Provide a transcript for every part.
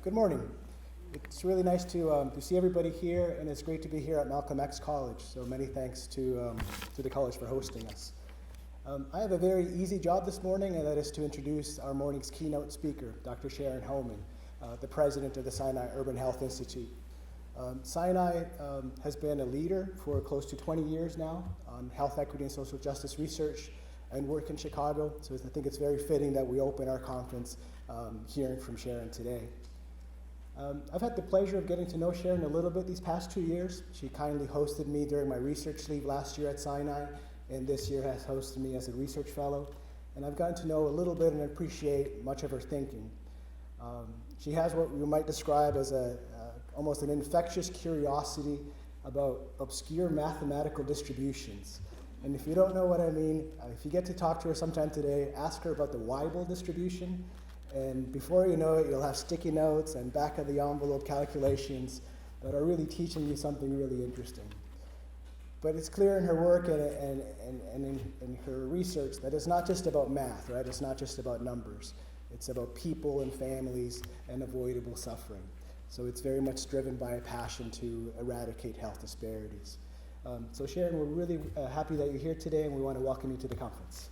Good morning. It's really nice to see everybody here, and it's great to be here at Malcolm X College. So many thanks to the college for hosting us. I have a very easy job this morning, and that is to introduce our morning's keynote speaker, Dr. Sharon Homan, the president of the Sinai Urban Health Institute. Sinai has been a leader for close to 20 years now on health equity and social justice research and work in Chicago. So I think it's very fitting that we open our conference hearing from Sharon today. I've had the pleasure of getting to know Sharon a little bit these past 2 years. She kindly hosted me during my research leave last year at Sinai, and this year has hosted me as a research fellow. And I've gotten to know a little bit and appreciate much of her thinking. She has what we might describe as almost an infectious curiosity about obscure mathematical distributions. And if you don't know what I mean, if you get to talk to her sometime today, ask her about the Weibull distribution. And before you know it, you'll have sticky notes and back of the envelope calculations that are really teaching you something really interesting. But it's clear in her work and in her research that it's not just about math, right? It's not just about numbers. It's about people and families and avoidable suffering. So it's very much driven by a passion to eradicate health disparities. So Sharon, we're really happy that you're here today, and we want to welcome you to the conference.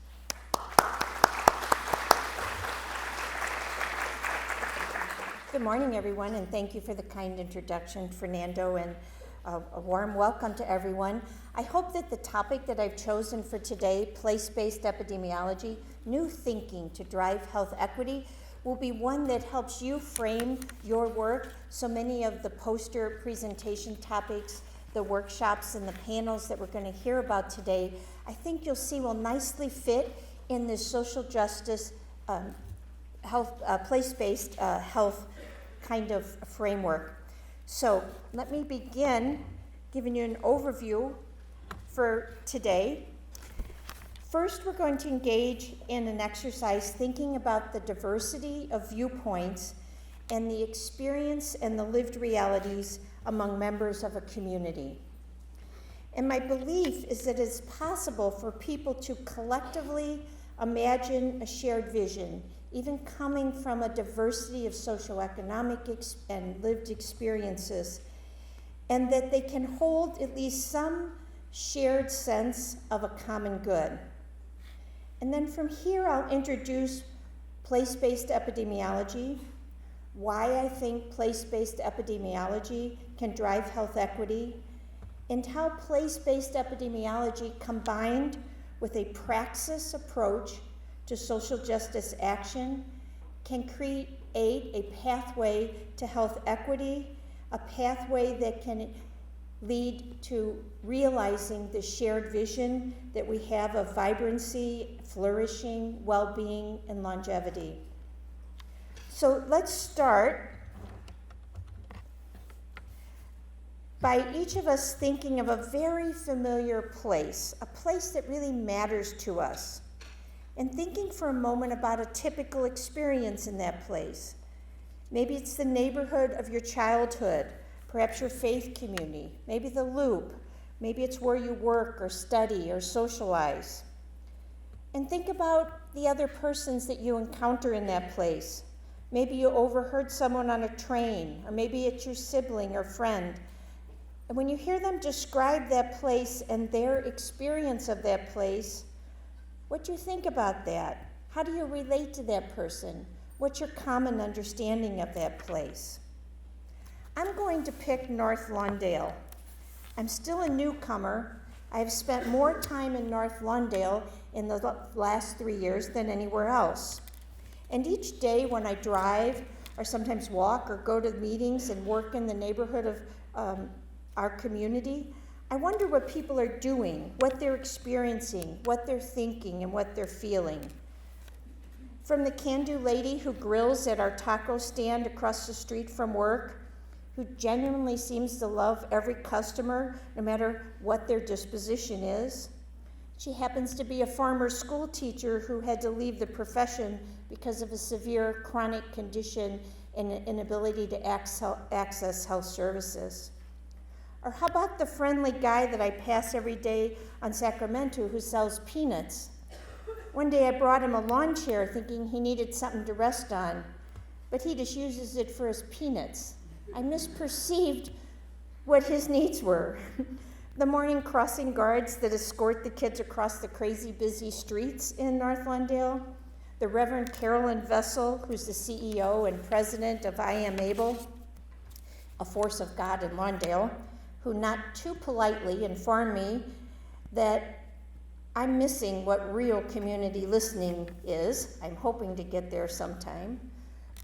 Good morning, everyone, and thank you for the kind introduction, Fernando, and a warm welcome to everyone. I hope that the topic that I've chosen for today, place-based epidemiology, new thinking to drive health equity, will be one that helps you frame your work. So many of the poster presentation topics, the workshops, and the panels that we're going to hear about today, I think you'll see will nicely fit in this social justice health, place-based health kind of framework. So let me begin giving you an overview for today. First, we're going to engage in an exercise thinking about the diversity of viewpoints and the experience and the lived realities among members of a community. And my belief is that it's possible for people to collectively imagine a shared vision, even coming from a diversity of socioeconomic and lived experiences, and that they can hold at least some shared sense of a common good. And then from here, I'll introduce place-based epidemiology, why I think place-based epidemiology can drive health equity, and how place-based epidemiology combined with a praxis approach to social justice action can create a pathway to health equity, a pathway that can lead to realizing the shared vision that we have of vibrancy, flourishing, well-being, and longevity. So let's start by each of us thinking of a very familiar place, a place that really matters to us, and thinking for a moment about a typical experience in that place. Maybe it's the neighborhood of your childhood, perhaps your faith community, maybe the loop, maybe it's where you work or study or socialize. And think about the other persons that you encounter in that place. Maybe you overheard someone on a train, or maybe it's your sibling or friend. And when you hear them describe that place and their experience of that place, what do you think about that? How do you relate to that person? What's your common understanding of that place? I'm going to pick North Lawndale. I'm still a newcomer. I've spent more time in North Lawndale in the last 3 years than anywhere else. And each day when I drive or sometimes walk or go to meetings and work in the neighborhood of our community, I wonder what people are doing, what they're experiencing, what they're thinking, and what they're feeling. From the can-do lady who grills at our taco stand across the street from work, who genuinely seems to love every customer, no matter what their disposition is. She happens to be a former school teacher who had to leave the profession because of a severe chronic condition and an inability to access health services. Or how about the friendly guy that I pass every day on Sacramento who sells peanuts? One day I brought him a lawn chair thinking he needed something to rest on. but he just uses it for his peanuts. I misperceived what his needs were. The morning crossing guards that escort the kids across the crazy busy streets in North Lawndale, the Reverend Carolyn Vessel, who's the CEO and president of I Am Able, a force of God in Lawndale, who not too politely informed me that I'm missing what real community listening is. I'm hoping to get there sometime.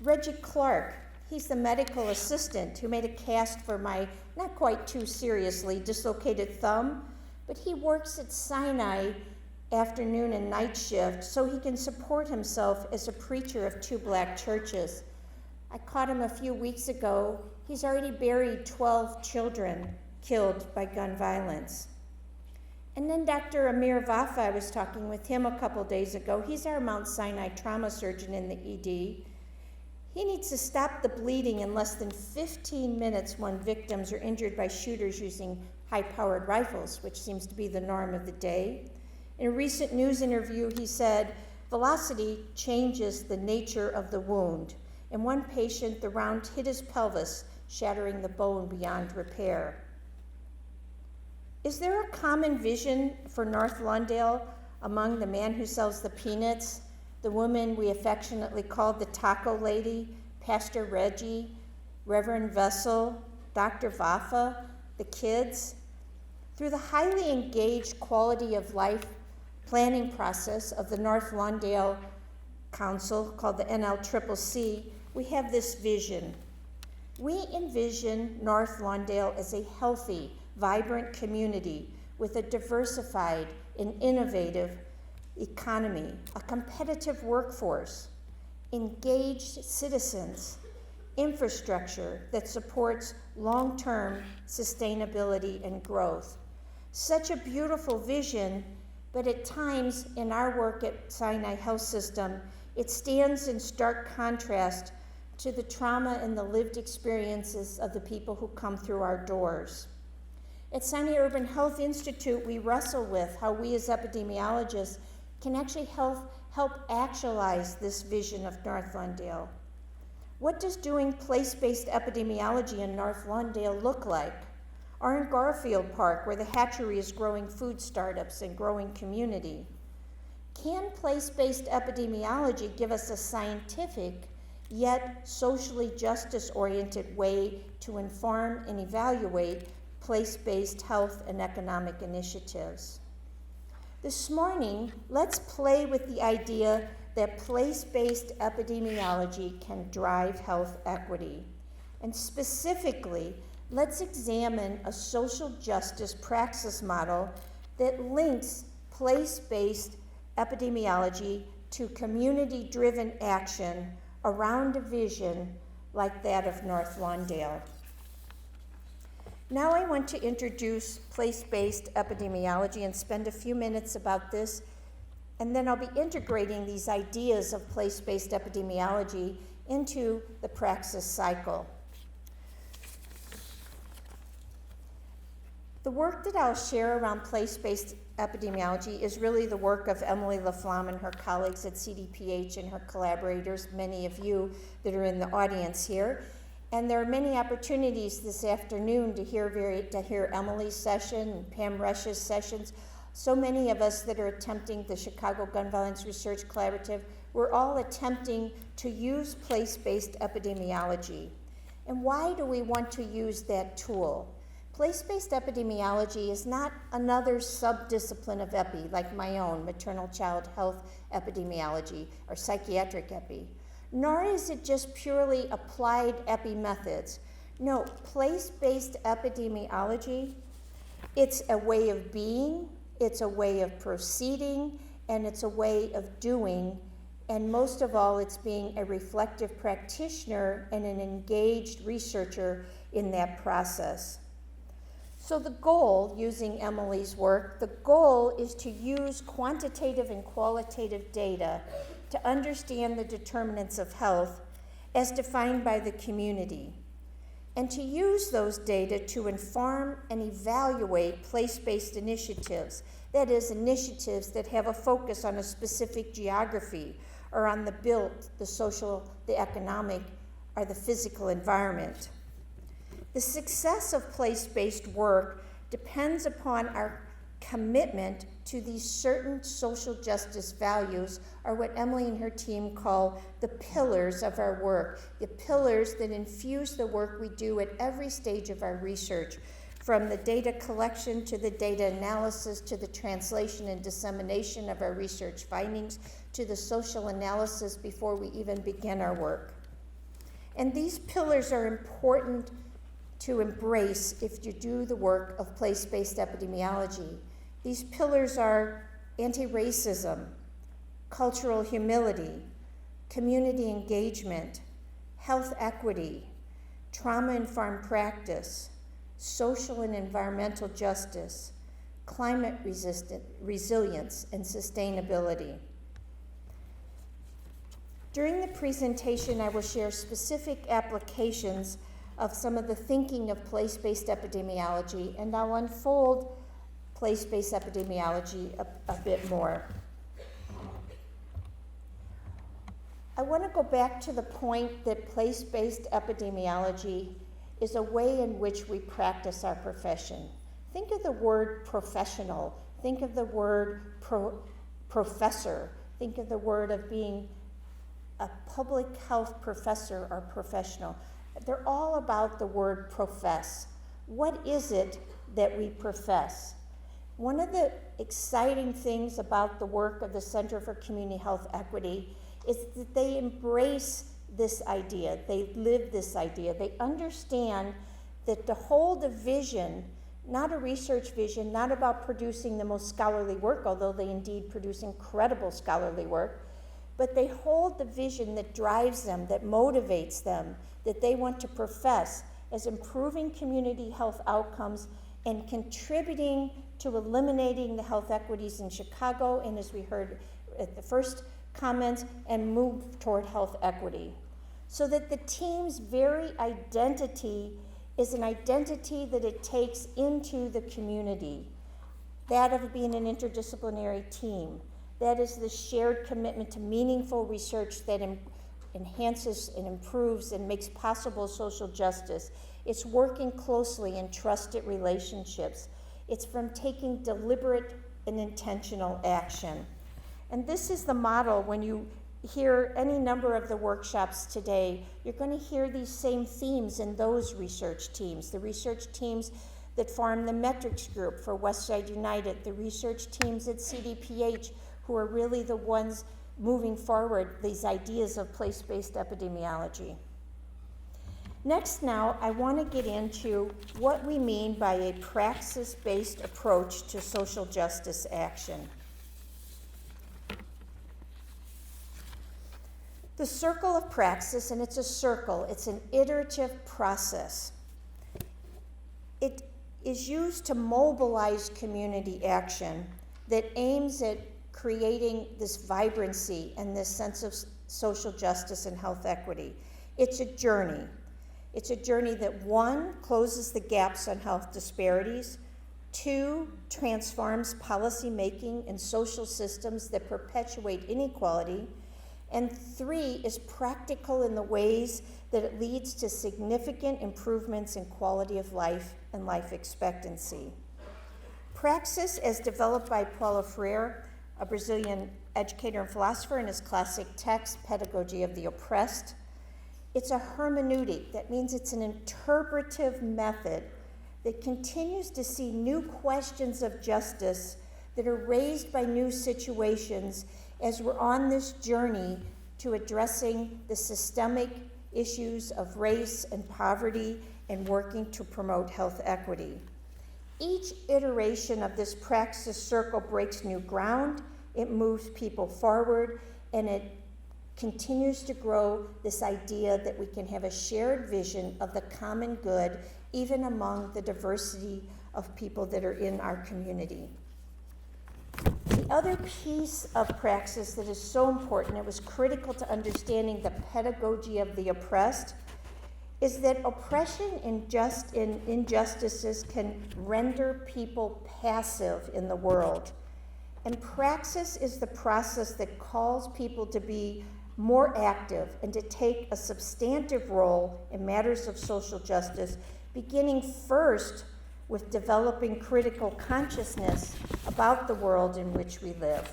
Reggie Clark, he's the medical assistant who made a cast for my not quite too seriously dislocated thumb, but he works at Sinai afternoon and night shift so he can support himself as a preacher of 2 Black churches. I caught him a few weeks ago. He's already buried 12 children killed by gun violence. And then Dr. Amir Vafa, I was talking with him a couple days ago. He's our Mount Sinai trauma surgeon in the ED. He needs to stop the bleeding in less than 15 minutes when victims are injured by shooters using high-powered rifles, which seems to be the norm of the day. In a recent news interview, he said, velocity changes the nature of the wound. In one patient, the round hit his pelvis, shattering the bone beyond repair. Is there a common vision for North Lawndale among the man who sells the peanuts, the woman we affectionately called the taco lady, Pastor Reggie, Reverend Vessel, Dr. Vafa, the kids? Through the highly engaged quality of life planning process of the North Lawndale Council, called the NLCCC, we have this vision. We envision North Lawndale as a healthy, vibrant community with a diversified and innovative economy, a competitive workforce, engaged citizens, infrastructure that supports long-term sustainability and growth. Such a beautiful vision, but at times in our work at Sinai Health System, it stands in stark contrast to the trauma and the lived experiences of the people who come through our doors. At Sinai Urban Health Institute, we wrestle with how we as epidemiologists can actually help actualize this vision of North Lawndale. What does doing place-based epidemiology in North Lawndale look like? Or in Garfield Park, where the hatchery is growing food startups and growing community? Can place-based epidemiology give us a scientific, yet socially justice-oriented way to inform and evaluate place-based health and economic initiatives? This morning, let's play with the idea that place-based epidemiology can drive health equity. And specifically, let's examine a social justice praxis model that links place-based epidemiology to community-driven action around a vision like that of North Lawndale. Now I want to introduce place-based epidemiology and spend a few minutes about this, and then I'll be integrating these ideas of place-based epidemiology into the Praxis Cycle. The work that I'll share around place-based epidemiology is really the work of Emily LaFlamme and her colleagues at CDPH and her collaborators, many of you that are in the audience here. And there are many opportunities this afternoon to hear Emily's session and Pam Rush's sessions. So many of us that are attempting the Chicago Gun Violence Research Collaborative, we're all attempting to use place-based epidemiology. And why do we want to use that tool? Place-based epidemiology is not another sub-discipline of epi, like my own, maternal child health epidemiology or psychiatric epi. Nor is it just purely applied epi methods. No, place-based epidemiology, it's a way of being, it's a way of proceeding, and it's a way of doing, and most of all, it's being a reflective practitioner and an engaged researcher in that process. So the goal, using Emily's work, the goal is to use quantitative and qualitative data to understand the determinants of health as defined by the community, and to use those data to inform and evaluate place-based initiatives, that is, initiatives that have a focus on a specific geography or on the built, the social, the economic, or the physical environment. The success of place-based work depends upon our commitment to these certain social justice values, or what Emily and her team call the pillars of our work, the pillars that infuse the work we do at every stage of our research, from the data collection to the data analysis to the translation and dissemination of our research findings to the social analysis before we even begin our work. And these pillars are important to embrace if you do the work of place-based epidemiology. These pillars are anti-racism, cultural humility, community engagement, health equity, trauma-informed practice, social and environmental justice, climate resilience, and sustainability. During the presentation, I will share specific applications of some of the thinking of place-based epidemiology, and I'll unfold place-based epidemiology a bit more. I want to go back to the point that place-based epidemiology is a way in which we practice our profession. Think of the word professional, think of the word professor, think of the word of being a public health professor or professional. They're all about the word profess. What is it that we profess? One of the exciting things about the work of the Center for Community Health Equity is that they embrace this idea, they live this idea, they understand that to hold a vision, not a research vision, not about producing the most scholarly work, although they indeed produce incredible scholarly work, but they hold the vision that drives them, that motivates them, that they want to profess as improving community health outcomes and contributing to eliminating the health equities in Chicago, and as we heard at the first comments, and move toward health equity. So that the team's very identity is an identity that it takes into the community, that of being an interdisciplinary team. That is the shared commitment to meaningful research that enhances and improves and makes possible social justice. It's working closely in trusted relationships. It's from taking deliberate and intentional action. And this is the model. When you hear any number of the workshops today, you're going to hear these same themes in those research teams. The research teams that form the metrics group for Westside United, the research teams at CDPH, who are really the ones moving forward these ideas of place-based epidemiology. Next now, I want to get into what we mean by a praxis-based approach to social justice action. The circle of praxis, and it's a circle, it's an iterative process. It is used to mobilize community action that aims at creating this vibrancy and this sense of social justice and health equity. It's a journey. It's a journey that, 1, closes the gaps on health disparities, 2, transforms policy making and social systems that perpetuate inequality, and 3, is practical in the ways that it leads to significant improvements in quality of life and life expectancy. Praxis, as developed by Paulo Freire, a Brazilian educator and philosopher, in his classic text, Pedagogy of the Oppressed, it's a hermeneutic. That means it's an interpretive method that continues to see new questions of justice that are raised by new situations as we're on this journey to addressing the systemic issues of race and poverty and working to promote health equity. Each iteration of this Praxis Circle breaks new ground, it moves people forward, and it continues to grow this idea that we can have a shared vision of the common good, even among the diversity of people that are in our community. The other piece of praxis that is so important, it was critical to understanding the pedagogy of the oppressed, is that oppression and injustices can render people passive in the world. And praxis is the process that calls people to be more active and to take a substantive role in matters of social justice, beginning first with developing critical consciousness about the world in which we live.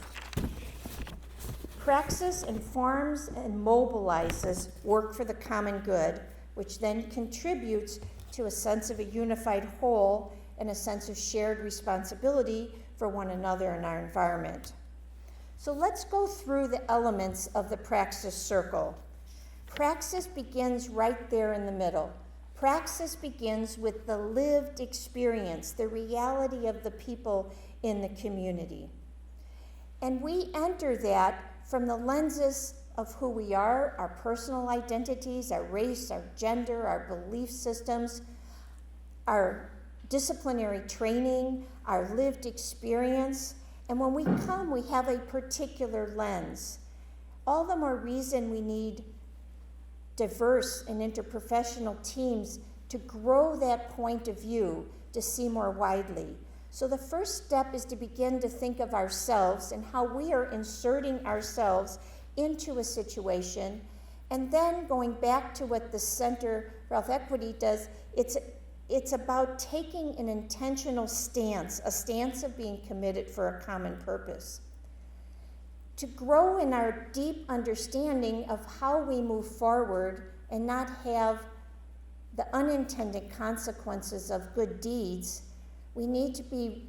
Praxis informs and mobilizes work for the common good, which then contributes to a sense of a unified whole and a sense of shared responsibility for one another and our environment. So let's go through the elements of the Praxis Circle. Praxis begins right there in the middle. Praxis begins with the lived experience, the reality of the people in the community. And we enter that from the lenses of who we are, our personal identities, our race, our gender, our belief systems, our disciplinary training, our lived experience. And when we come, we have a particular lens. All the more reason we need diverse and interprofessional teams to grow that point of view, to see more widely. So the first step is to begin to think of ourselves and how we are inserting ourselves into a situation, and then going back to what the Center for Health Equity does, it's about taking an intentional stance, a stance of being committed for a common purpose. To grow in our deep understanding of how we move forward and not have the unintended consequences of good deeds, we need to be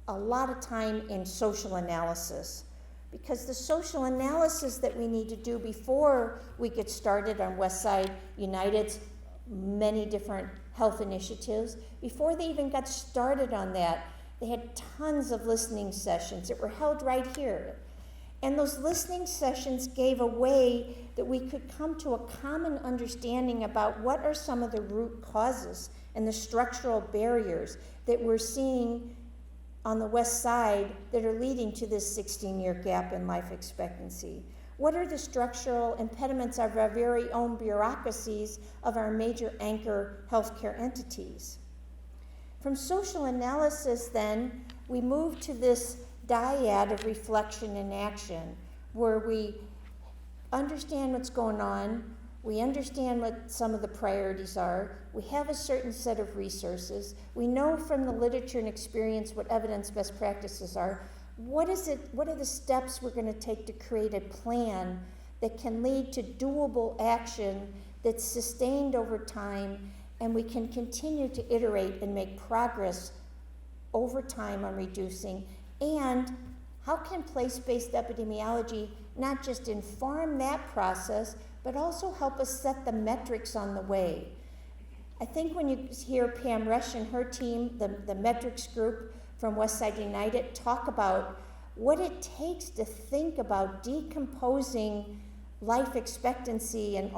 a lot of time in social analysis. Because the social analysis that we need to do before we get started on Westside United's many different health initiatives, before they even got started on that, they had tons of listening sessions that were held right here. And those listening sessions gave a way that we could come to a common understanding about what are some of the root causes and the structural barriers that we're seeing on the West Side that are leading to this 16-year gap in life expectancy. What are the structural impediments of our very own bureaucracies of our major anchor healthcare entities? From social analysis, then, we move to this dyad of reflection and action, where we understand what's going on, we understand what some of the priorities are, we have a certain set of resources, we know from the literature and experience what evidence best practices are. What are the steps we're going to take to create a plan that can lead to doable action that's sustained over time, and we can continue to iterate and make progress over time on reducing? And how can place-based epidemiology not just inform that process, but also help us set the metrics on the way? I think when you hear Pam Resch and her team, the metrics group from Westside United, talk about what it takes to think about decomposing life expectancy and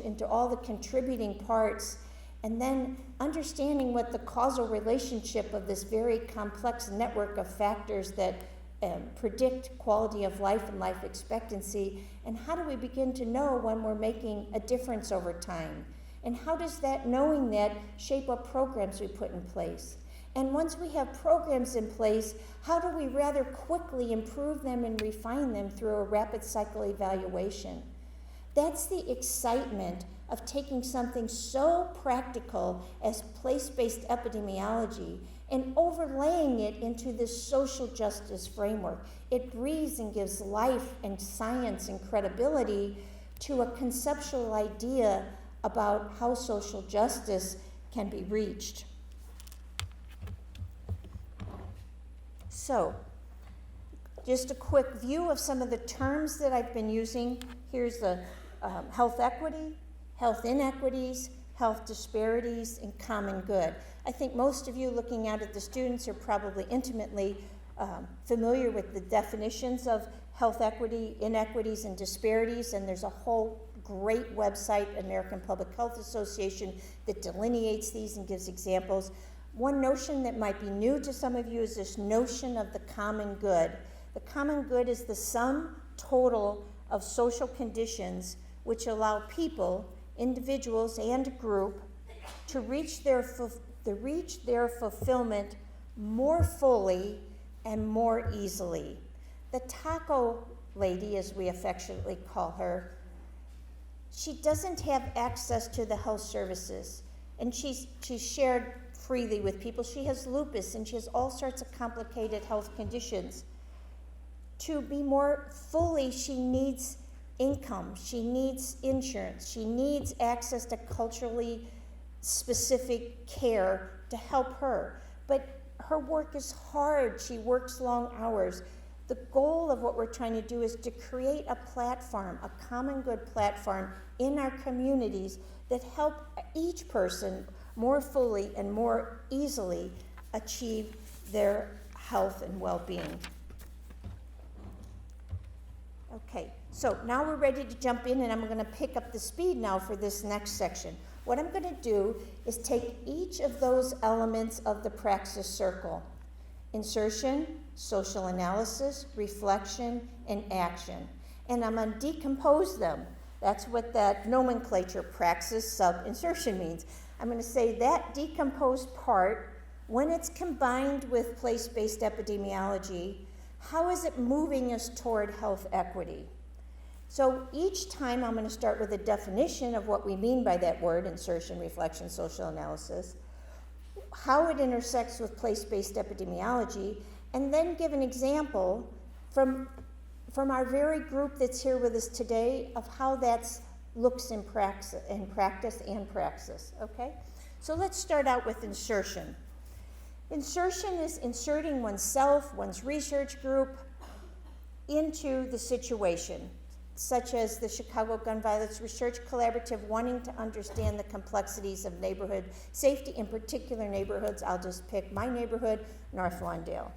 into all the contributing parts, and then understanding what the causal relationship of this very complex network of factors that predict quality of life and life expectancy, and how do we begin to know when we're making a difference over time? And how does that, knowing that, shape what programs we put in place? And once we have programs in place, how do we rather quickly improve them and refine them through a rapid cycle evaluation? That's the excitement of taking something so practical as place-based epidemiology and overlaying it into this social justice framework. It breathes and gives life and science and credibility to a conceptual idea about how social justice can be reached. So, just a quick view of some of the terms that I've been using. Here's the health equity, health inequities, health disparities, and common good. I think most of you looking out at the students are probably intimately familiar with the definitions of health equity, inequities, and disparities, and there's a whole great website, American Public Health Association, that delineates these and gives examples. One notion that might be new to some of you is this notion of the common good. The common good is the sum total of social conditions which allow people, individuals and a group, to reach their fulfillment more fully and more easily. the taco lady, as we affectionately call her, she doesn't have access to the health services, and she's shared freely with people. She has lupus, and she has all sorts of complicated health conditions. To be more fully, she needs income, she needs insurance, she needs access to culturally specific care to help her. But her work is hard, she works long hours. The goal of what we're trying to do is to create a platform, a common good platform in our communities that help each person more fully and more easily achieve their health and well-being. Okay, so now we're ready to jump in, and I'm going to pick up the speed now for this next section. What I'm going to do is take each of those elements of the Praxis Circle: insertion, social analysis, reflection, and action. And I'm going to decompose them. That's what that nomenclature, praxis, sub, insertion, means. I'm going to say that decomposed part, when it's combined with place-based epidemiology, how is it moving us toward health equity? So each time I'm going to start with a definition of what we mean by that word, insertion, reflection, social analysis, how it intersects with place-based epidemiology, and then give an example from our very group that's here with us today of how that looks in practice and praxis, okay? So let's start out with insertion. Insertion is inserting oneself, one's research group, into the situation, such as the Chicago Gun Violence Research Collaborative wanting to understand the complexities of neighborhood safety, in particular neighborhoods. I'll just pick my neighborhood, North Lawndale.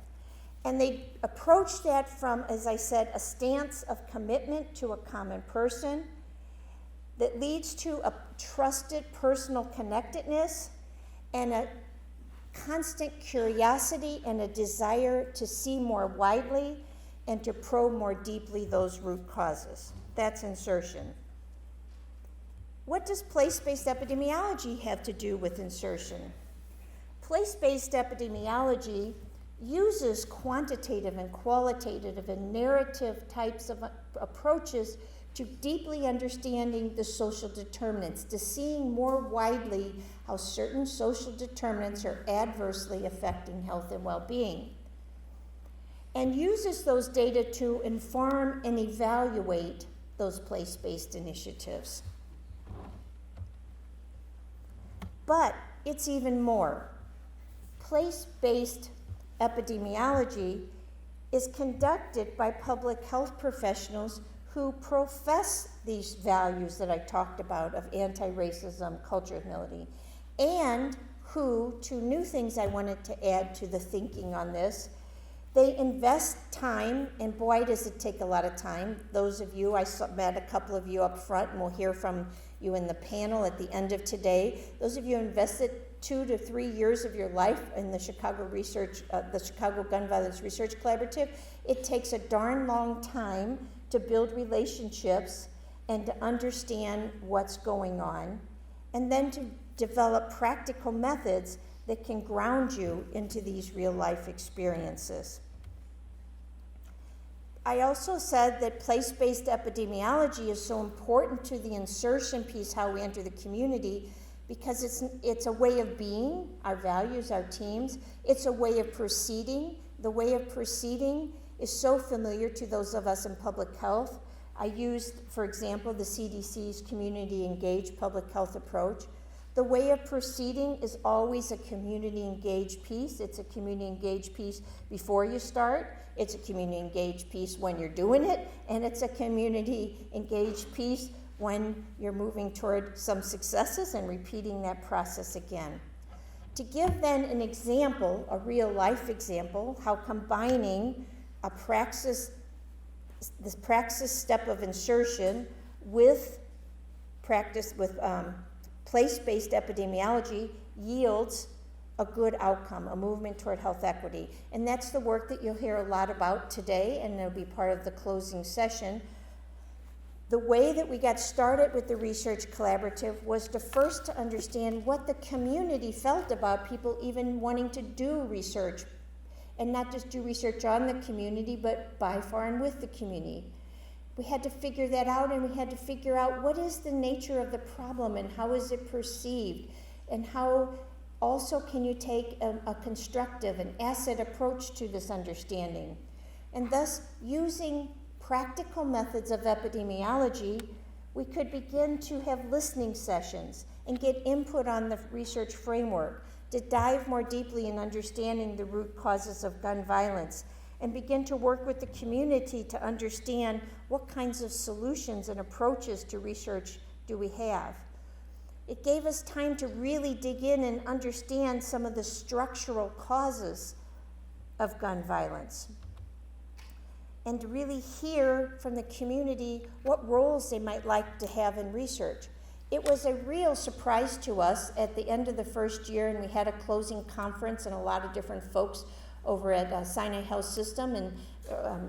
And they approach that from, as I said, a stance of commitment to a common person that leads to a trusted personal connectedness and a constant curiosity and a desire to see more widely and to probe more deeply those root causes. That's insertion. What does place-based epidemiology have to do with insertion? Place-based epidemiology uses quantitative and qualitative and narrative types of approaches to deeply understanding the social determinants, to seeing more widely how certain social determinants are adversely affecting health and well-being, and uses those data to inform and evaluate those place-based initiatives. But it's even more. Place-based epidemiology is conducted by public health professionals who profess these values that I talked about of anti-racism, culture of humility, and who, two new things I wanted to add to the thinking on this, they invest time, and boy, does it take a lot of time. Those of you, I met a couple of you up front, and we'll hear from you in the panel at the end of today. Those of you who invested 2 to 3 years of your life in the Chicago Gun Violence Research Collaborative, it takes a darn long time to build relationships and to understand what's going on, and then to develop practical methods that can ground you into these real-life experiences. I also said that place-based epidemiology is so important to the insertion piece, how we enter the community, because it's a way of being, our values, our teams. It's a way of proceeding. The way of proceeding is so familiar to those of us in public health. I used, for example, the CDC's community engaged public health approach. The way of proceeding is always a community engaged piece. It's a community engaged piece before you start. It's a community engaged piece when you're doing it. And it's a community engaged piece when you're moving toward some successes and repeating that process again. To give then an example, a real life example, how combining a praxis, this praxis step of insertion with place-based epidemiology yields a good outcome, a movement toward health equity. And that's the work that you'll hear a lot about today, and it'll be part of the closing session. The way that we got started with the research collaborative was to first understand what the community felt about people even wanting to do research and not just do research on the community, but by, for, and with the community. We had to figure that out, and we had to figure out what is the nature of the problem and how is it perceived, and how also can you take a constructive and asset approach to this understanding. And thus, using practical methods of epidemiology, we could begin to have listening sessions and get input on the research framework, to dive more deeply in understanding the root causes of gun violence, and begin to work with the community to understand what kinds of solutions and approaches to research do we have. It gave us time to really dig in and understand some of the structural causes of gun violence, and to really hear from the community what roles they might like to have in research. It was a real surprise to us at the end of the first year, and we had a closing conference and a lot of different folks over at Sinai Health System, and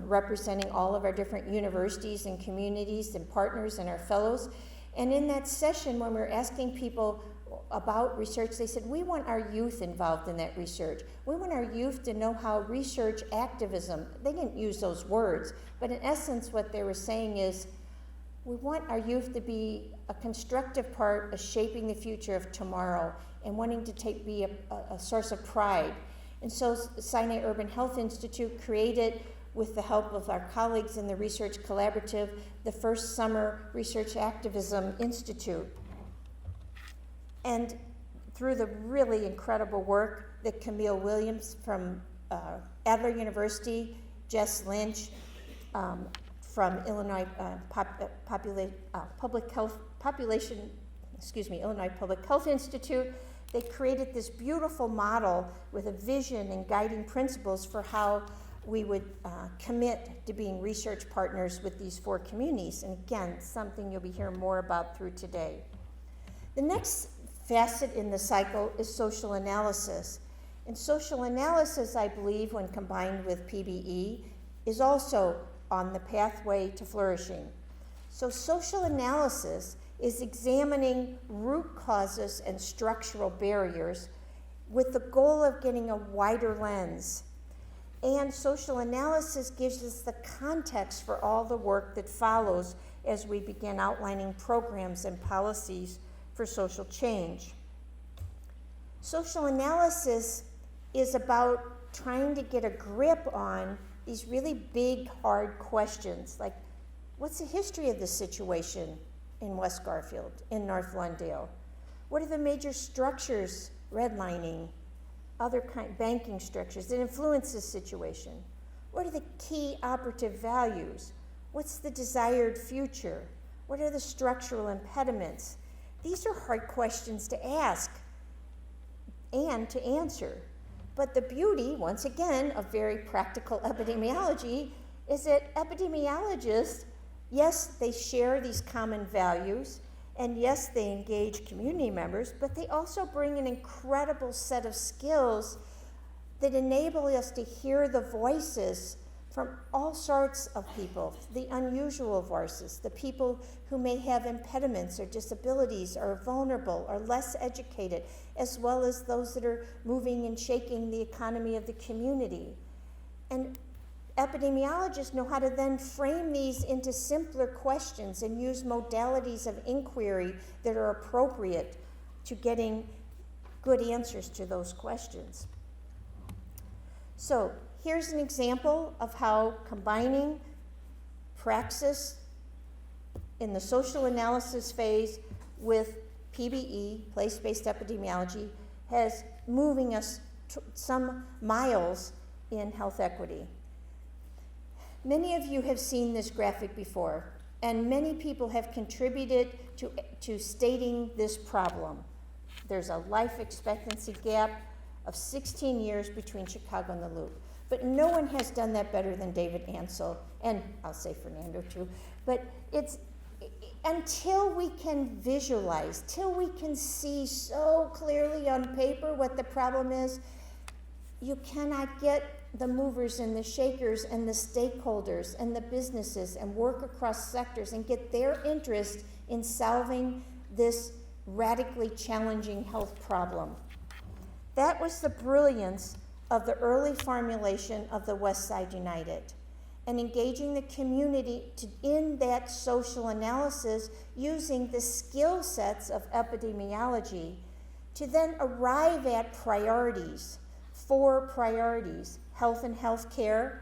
representing all of our different universities and communities and partners and our fellows. And in that session, when we were asking people about research, they said, we want our youth involved in that research. We want our youth to know how research activism, they didn't use those words, but in essence what they were saying is, we want our youth to be a constructive part of shaping the future of tomorrow and wanting to be a source of pride. And so Sinai Urban Health Institute created, with the help of our colleagues in the Research Collaborative, the first Summer Research Activism Institute. And through the really incredible work that Camille Williams from Adler University, Jess Lynch from Illinois Illinois Public Health Institute, they created this beautiful model with a vision and guiding principles for how we would commit to being research partners with these 4 communities. And again, something you'll be hearing more about through today. The next facet in the cycle is social analysis. And social analysis, I believe, when combined with PBE, is also on the pathway to flourishing. So social analysis is examining root causes and structural barriers with the goal of getting a wider lens. And social analysis gives us the context for all the work that follows as we begin outlining programs and policies for social change. Social analysis is about trying to get a grip on these really big, hard questions, like what's the history of this situation in West Garfield, in North Lawndale? What are the major structures, redlining, other banking structures that influence this situation? What are the key operative values? What's the desired future? What are the structural impediments? These are hard questions to ask and to answer. But the beauty, once again, of very practical epidemiology is that epidemiologists, yes, they share these common values, and yes, they engage community members, but they also bring an incredible set of skills that enable us to hear the voices from all sorts of people, the unusual voices, the people who may have impediments or disabilities or are vulnerable or less educated, as well as those that are moving and shaking the economy of the community. And epidemiologists know how to then frame these into simpler questions and use modalities of inquiry that are appropriate to getting good answers to those questions. So here's an example of how combining Praxis in the social analysis phase with PBE, place-based epidemiology, has moving us some miles in health equity. Many of you have seen this graphic before, and many people have contributed to stating this problem. There's a life expectancy gap of 16 years between Chicago and the Loop. But no one has done that better than David Ansel, and I'll say Fernando too. But it's until we can visualize, till we can see so clearly on paper what the problem is, you cannot get the movers and the shakers and the stakeholders and the businesses and work across sectors and get their interest in solving this radically challenging health problem. That was the brilliance of the early formulation of the West Side United, and engaging the community in that social analysis using the skill sets of epidemiology to then arrive at priorities, 4 priorities: health and healthcare,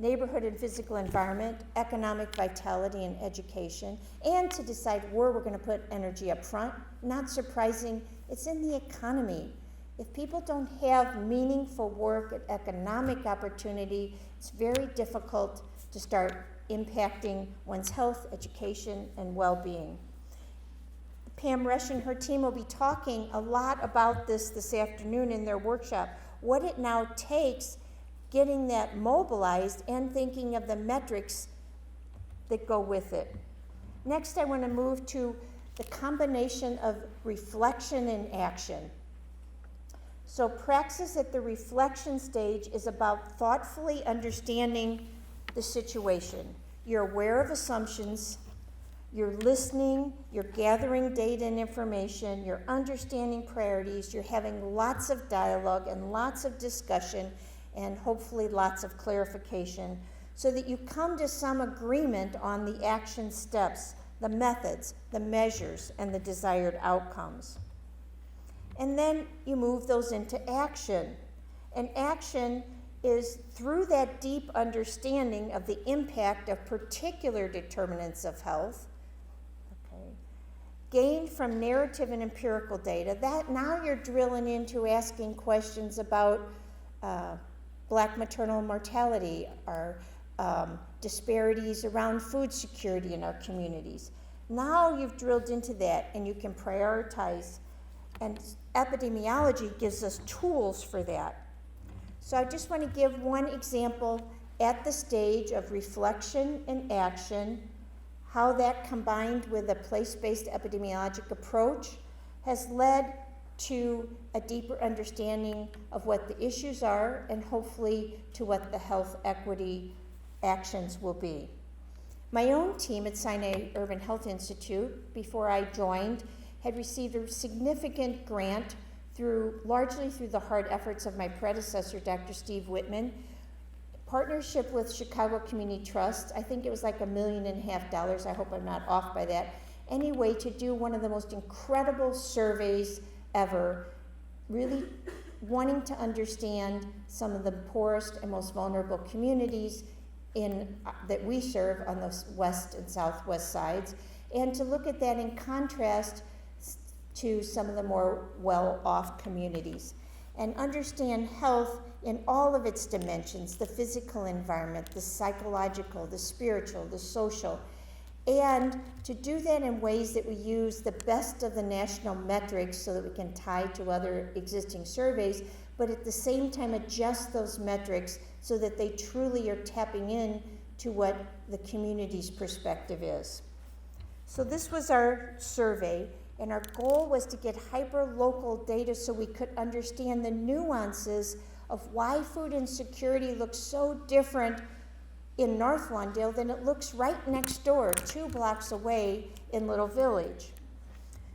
neighborhood and physical environment, economic vitality and education, and to decide where we're going to put energy up front. Not surprising, it's in the economy. If people don't have meaningful work and economic opportunity, it's very difficult to start impacting one's health, education, and well-being. Pam Resch and her team will be talking a lot about this afternoon in their workshop, what it now takes getting that mobilized and thinking of the metrics that go with it. Next, I want to move to the combination of reflection and action. So praxis at the reflection stage is about thoughtfully understanding the situation. You're aware of assumptions, you're listening, you're gathering data and information, you're understanding priorities, you're having lots of dialogue and lots of discussion and hopefully lots of clarification so that you come to some agreement on the action steps, the methods, the measures, and the desired outcomes. And then you move those into action. And action is through that deep understanding of the impact of particular determinants of health, gained from narrative and empirical data, that now you're drilling into asking questions about Black maternal mortality, or disparities around food security in our communities. Now you've drilled into that and you can prioritize, and epidemiology gives us tools for that. So I just want to give one example at the stage of reflection and action, how that combined with a place-based epidemiologic approach has led to a deeper understanding of what the issues are and hopefully to what the health equity actions will be. My own team at Sinai Urban Health Institute, before I joined, had received a significant grant largely through the hard efforts of my predecessor, Dr. Steve Whitman, partnership with Chicago Community Trust. I think it was like $1.5 million. I hope I'm not off by that. Anyway, to do one of the most incredible surveys ever, really wanting to understand some of the poorest and most vulnerable communities that we serve on the west and southwest sides, and to look at that in contrast to some of the more well-off communities, and understand health in all of its dimensions: the physical environment, the psychological, the spiritual, the social, and to do that in ways that we use the best of the national metrics so that we can tie to other existing surveys, but at the same time adjust those metrics so that they truly are tapping in to what the community's perspective is. So this was our survey, and our goal was to get hyper-local data so we could understand the nuances of why food insecurity looks so different in North Lawndale than it looks right next door, 2 blocks away in Little Village.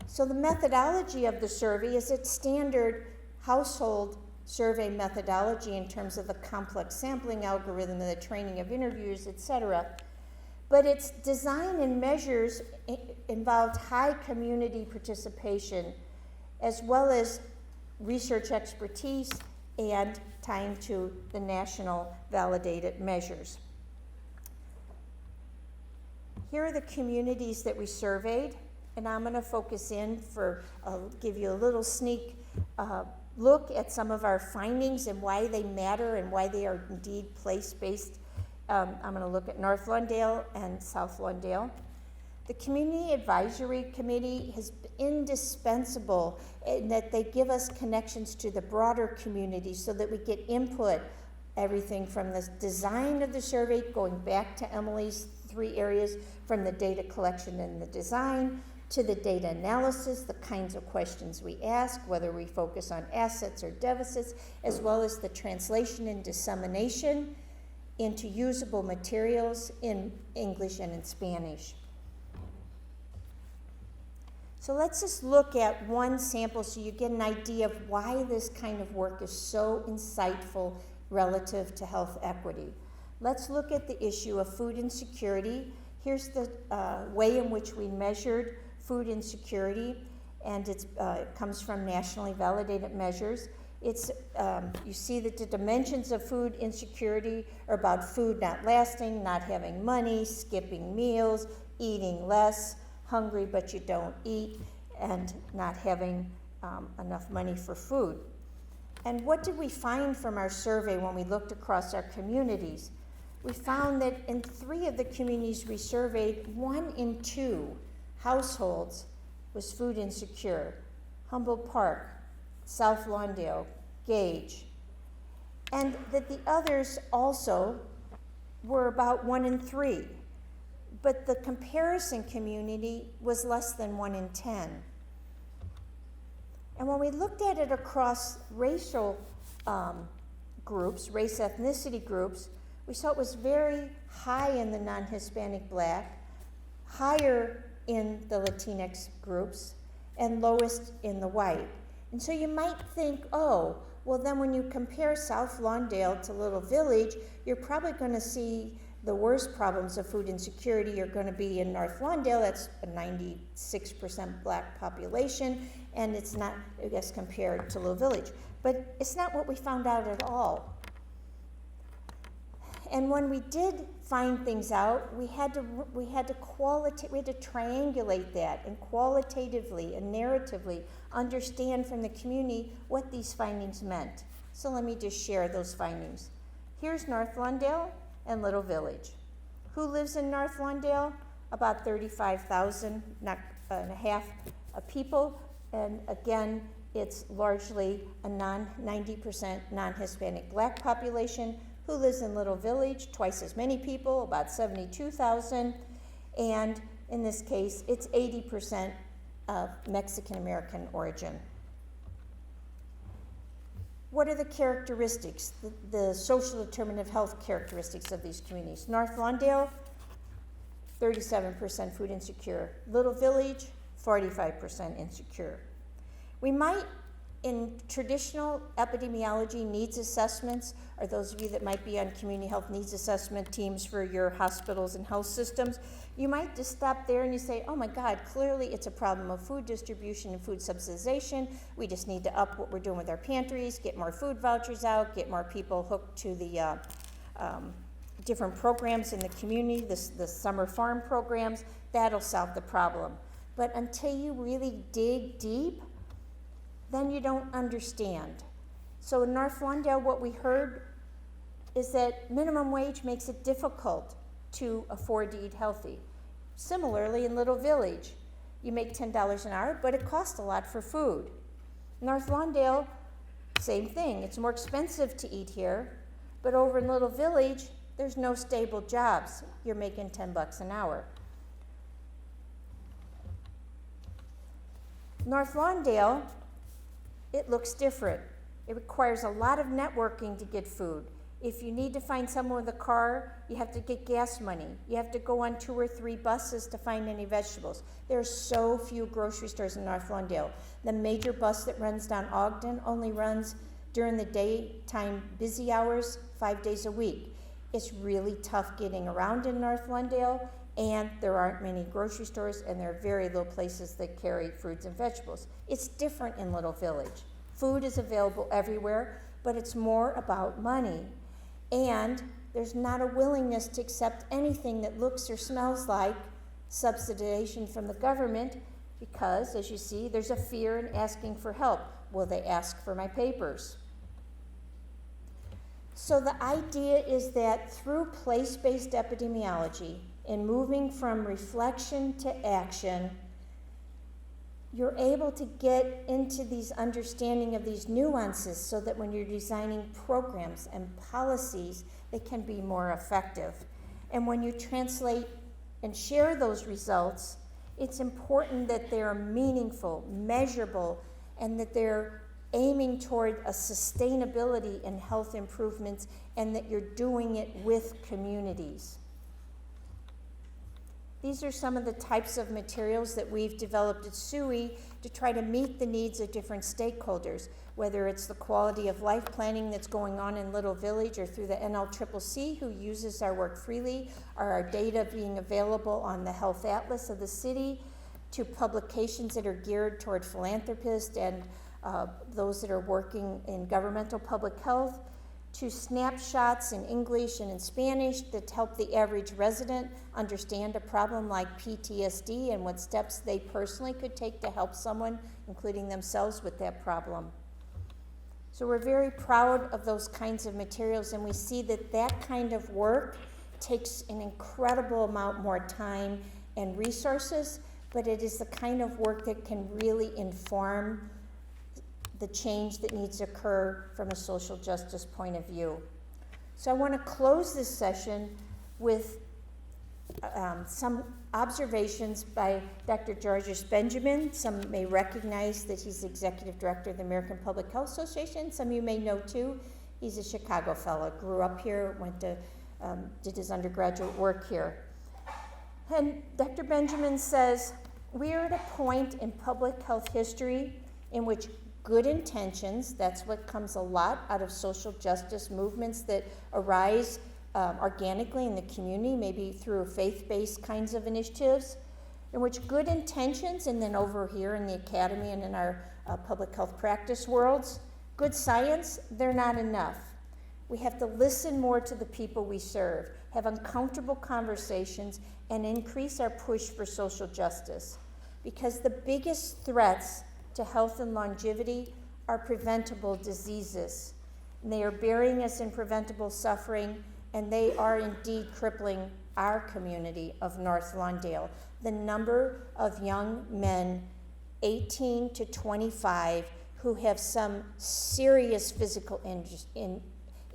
So the methodology of the survey is its standard household survey methodology in terms of the complex sampling algorithm and the training of interviews, et cetera. But its design and measures involved high community participation, as well as research expertise and tying to the national validated measures. Here are the communities that we surveyed, and I'm going to focus in I'll give you a little sneak look at some of our findings and why they matter and why they are indeed place-based. I'm going to look at North Lawndale and South Lawndale. The Community Advisory Committee has been indispensable in that they give us connections to the broader community so that we get input, everything from the design of the survey, going back to Emily's 3 areas, from the data collection and the design, to the data analysis, the kinds of questions we ask, whether we focus on assets or deficits, as well as the translation and dissemination into usable materials in English and in Spanish. So So let's just look at one sample so you get an idea of why this kind of work is so insightful relative to health equity. Let's look at the issue of food insecurity. Here's the way in which we measured food insecurity, and it comes from nationally validated measures. It's, you see that the dimensions of food insecurity are about food not lasting, not having money, skipping meals, eating less, hungry but you don't eat, and not having enough money for food. And what did we find from our survey when we looked across our communities? We found that in 3 of the communities we surveyed, 1 in 2 households was food insecure. Humboldt Park, South Lawndale, Gage. And that the others also were about 1 in 3. But the comparison community was less than 1 in 10. And when we looked at it across racial groups, race ethnicity groups, we saw it was very high in the non-Hispanic Black, higher in the Latinx groups, and lowest in the white. And so you might think, oh, well then when you compare South Lawndale to Little Village, you're probably going to see the worst problems of food insecurity are going to be in North Lawndale. That's a 96% Black population, and it's not, I guess, compared to Little Village. But it's not what we found out at all. And when we did find things out, we had to triangulate that and qualitatively and narratively understand from the community what these findings meant. So let me just share those findings. Here's North Lawndale and Little Village. Who lives in North Lawndale? About 35,000 and a half people. And again, it's largely a 90% non-Hispanic Black population. Who lives in Little Village? Twice as many people, about 72,000. And in this case, it's 80% of Mexican-American origin. What are the characteristics, the social determinant of health characteristics of these communities? North Lawndale, 37% food insecure. Little Village, 45% insecure. We might, in traditional epidemiology needs assessments, or those of you that might be on community health needs assessment teams for your hospitals and health systems, you might just stop there and you say, oh my God, clearly it's a problem of food distribution and food subsidization. We just need to up what we're doing with our pantries, get more food vouchers out, get more people hooked to the different programs in the community, the summer farm programs. That'll solve the problem. But until you really dig deep, then you don't understand. So in North Lawndale, what we heard is that minimum wage makes it difficult to afford to eat healthy. Similarly, in Little Village, you make $10 an hour, but it costs a lot for food. North Lawndale, same thing. It's more expensive to eat here, but over in Little Village, there's no stable jobs. You're making $10 an hour. North Lawndale, it looks different. It requires a lot of networking to get food. If you need to find someone with a car, you have to get gas money. You have to go on 2 or 3 buses to find any vegetables. There are so few grocery stores in North Lawndale. The major bus that runs down Ogden only runs during the daytime busy hours 5 days a week. It's really tough getting around in North Lawndale, and there aren't many grocery stores, and there are very little places that carry fruits and vegetables. It's different in Little Village. Food is available everywhere, but it's more about money. And there's not a willingness to accept anything that looks or smells like subsidization from the government because, as you see, there's a fear in asking for help. Will they ask for my papers? So the idea is that through place-based epidemiology, in moving from reflection to action, you're able to get into these understanding of these nuances so that when you're designing programs and policies, they can be more effective. And when you translate and share those results, it's important that they're meaningful, measurable, and that they're aiming toward a sustainability in health improvements, and that you're doing it with communities. These are some of the types of materials that we've developed at SUI to try to meet the needs of different stakeholders, whether it's the quality of life planning that's going on in Little Village or through the NLCCC, who uses our work freely, or our data being available on the Health Atlas of the city, to publications that are geared toward philanthropists and those that are working in governmental public health, to snapshots in English and in Spanish that help the average resident understand a problem like PTSD and what steps they personally could take to help someone, including themselves, with that problem. So we're very proud of those kinds of materials, and we see that that kind of work takes an incredible amount more time and resources, but it is the kind of work that can really inform the change that needs to occur from a social justice point of view. So I want to close this session with some observations by Dr. Georges Benjamin. Some may recognize that he's the executive director of the American Public Health Association. Some of you may know too. He's a Chicago fellow, grew up here, went to, did his undergraduate work here. And Dr. Benjamin says, we are at a point in public health history in which good intentions, that's what comes a lot out of social justice movements that arise organically in the community, maybe through faith-based kinds of initiatives, in which good intentions, and then over here in the academy and in our public health practice worlds, good science, they're not enough. We have to listen more to the people we serve, have uncomfortable conversations, and increase our push for social justice. Because the biggest threats to health and longevity are preventable diseases. And they are burying us in preventable suffering, and they are indeed crippling our community of North Lawndale. The number of young men 18 to 25 who have some serious physical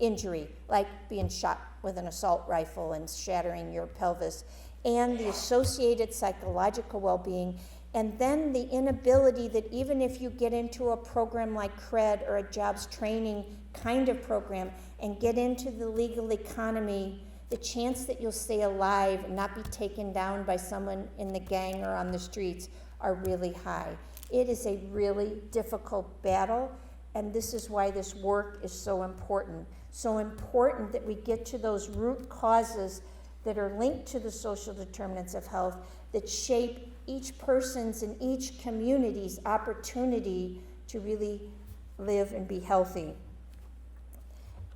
injury, like being shot with an assault rifle and shattering your pelvis, and the associated psychological well-being, and then the inability that even if you get into a program like CRED or a jobs training kind of program and get into the legal economy, the chance that you'll stay alive and not be taken down by someone in the gang or on the streets are really high. It is a really difficult battle, and this is why this work is so important. So important that we get to those root causes that are linked to the social determinants of health that shape each person's and each community's opportunity to really live and be healthy.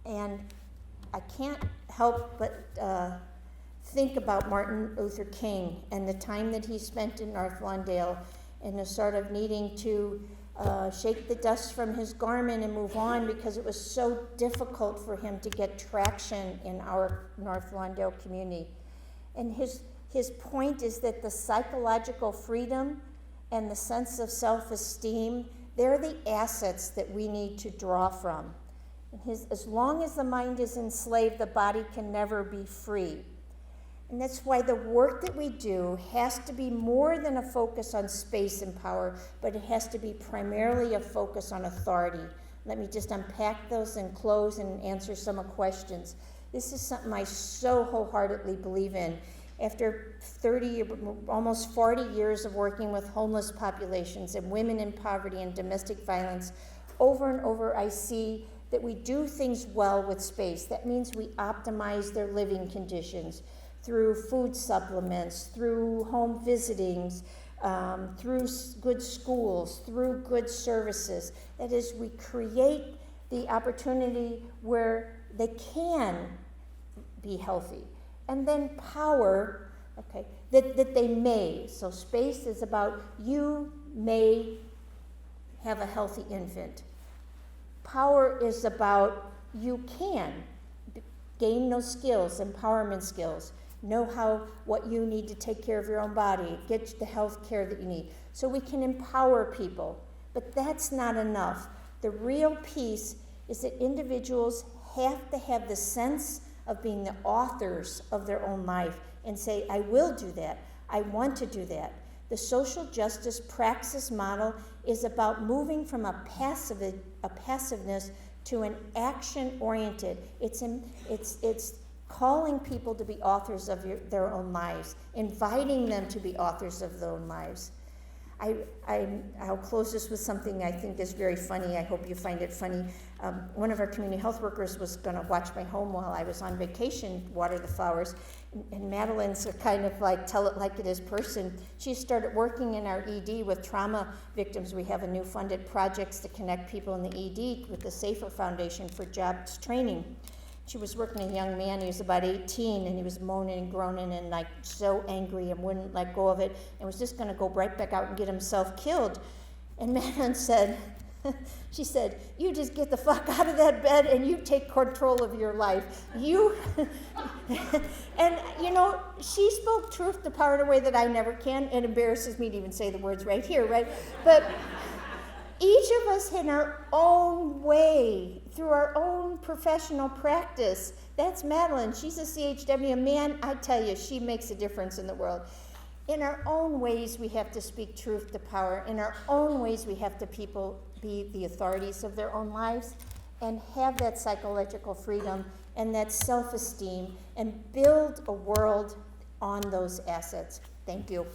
And I can't help but think about Martin Luther King and the time that he spent in North Lawndale and the sort of needing to shake the dust from his garment and move on because it was so difficult for him to get traction in our North Lawndale community. And his point is that the psychological freedom and the sense of self-esteem, they're the assets that we need to draw from. As long as the mind is enslaved, the body can never be free. And that's why the work that we do has to be more than a focus on space and power, but it has to be primarily a focus on authority. Let me just unpack those and close and answer some questions. This is something I so wholeheartedly believe in. After 30, almost 40 years of working with homeless populations and women in poverty and domestic violence, over and over I see that we do things well with space. That means we optimize their living conditions through food supplements, through home visitings, through good schools, through good services. That is, we create the opportunity where they can be healthy. And then power, okay, that they may. So space is about you may have a healthy infant. Power is about you can gain those skills, empowerment skills, know what you need to take care of your own body, get the health care that you need. So we can empower people, but that's not enough. The real piece is that individuals have to have the sense of being the authors of their own life and say, I will do that, I want to do that. The social justice praxis model is about moving from a passiveness to an action-oriented. It's calling people to be authors of their own lives, inviting them to be authors of their own lives. I'll close this with something I think is very funny. I hope you find it funny. One of our community health workers was going to watch my home while I was on vacation, water the flowers. And Madeline's a kind of like tell it like it is person. She started working in our ED with trauma victims. We have a new funded projects to connect people in the ED with the Safer Foundation for Jobs Training. She was working with a young man, he was about 18, and he was moaning and groaning and like so angry and wouldn't let go of it and was just going to go right back out and get himself killed. And Madeline said, she said, you just get the fuck out of that bed and you take control of your life. You, and you know, she spoke truth to power in a way that I never can. It embarrasses me to even say the words right here, right? But each of us in our own way, through our own professional practice. That's Madeline. She's a CHW. Man, I tell you, she makes a difference in the world. In our own ways, we have to speak truth to power. In our own ways, we have to be the authorities of their own lives and have that psychological freedom and that self-esteem and build a world on those assets. Thank you.